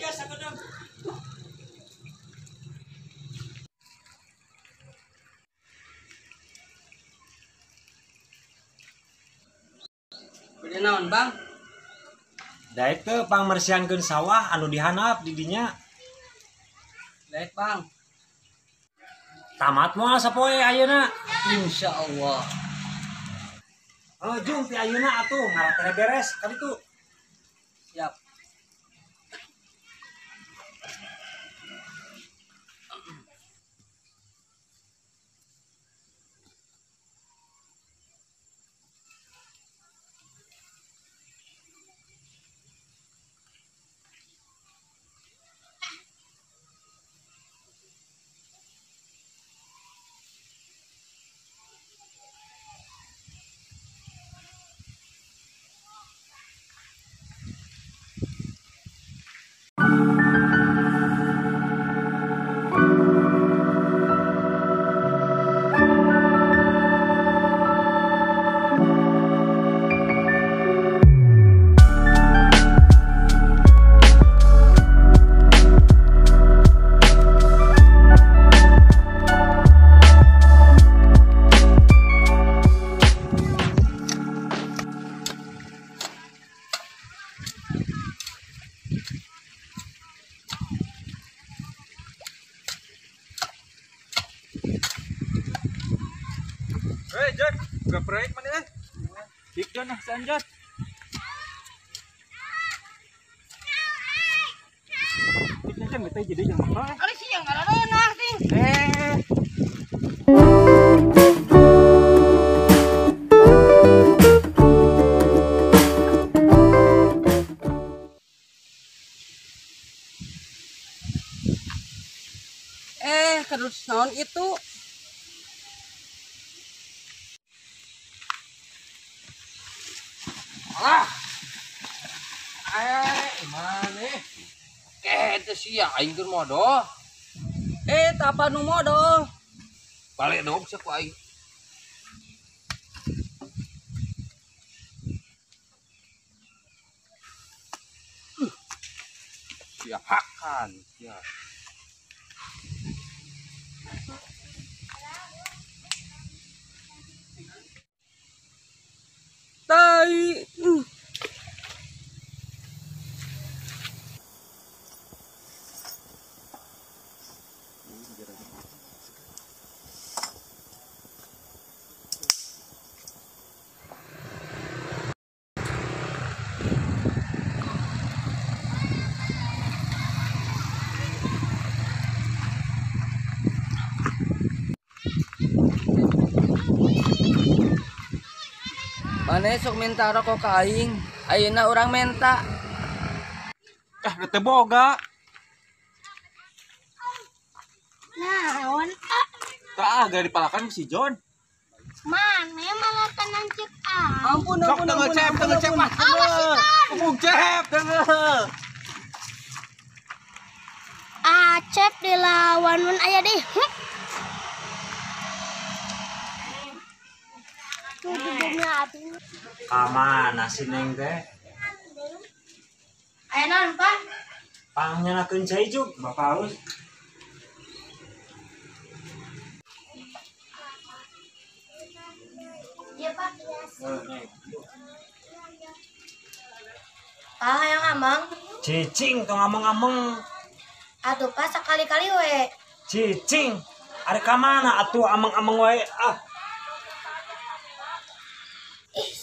biasa kadang. Beda naon, Bang? Daek teh pangmersihankeun sawah anu dihanap di dinya. Baik, Bang. Tamat moal sapoe ayeuna. Insyaallah. Jung ti ayeuna atuh ngarakna beres ka ditu. Siap. Jod, buka proyek mana kan? Dikon nah sanjat. Kita kan kita jadi jangan apa? Ada sih yang ada nah, ting. Terus naon itu? Alah. Mana? Itu sih ya aing keur modoh. Tapa nu modoh. Balik dong sia ku aing. Ya hakan ya. Tai. Mane sok minta rokok ka aing. Ayeuna urang menta. Teu boga. Naon? Tah agak dipalakan si John. Mana malah tenang cek Ampun, Sok ampun, tengah ampun, cep, ampun, tengah cep ampun. mah. Umum cep, tengah. Acep dilawan mun aya deh. Tuh bumnya atuh. Kamana si Neng teh? Aya naon, Pak? Pangnyenakeun cai juk, Bapak Aus. Iya, Pak. Neng. Ah, yang amang. Cicing tong ameng-ameng. Atuh, Pak, sekali-kali we. Cicing. Ari ka mana atuh ameng-ameng wae?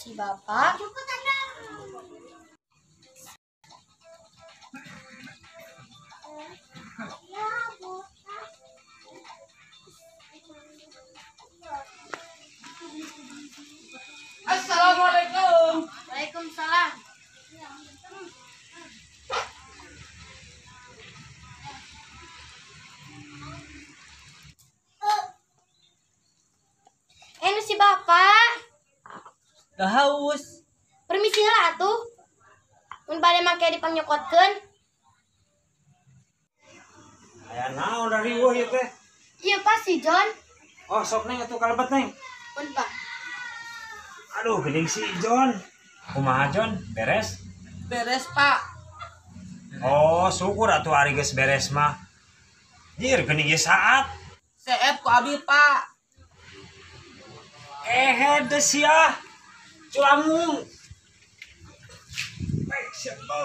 Si Bapak. Assalamualaikum. Waalaikumsalam. Nu si Bapak. Dah haus. Permisi lah atuh. Mun bade make dipangnyokotkeun. Aya naon dari riweuh ieu teh? Iya, Pak, si John. Oh, sok Neng atuh kalebet Neng. Pun, Pak. Aduh, geuning si John. Kumaha John? Beres? Beres, Pak. Oh, syukur atuh ari geus beres mah. Jir geuning ge saat. CF ku abi pak. Deus ya. Culangung. Baik, siapa?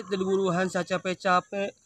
Deluruhan saya capek-capek.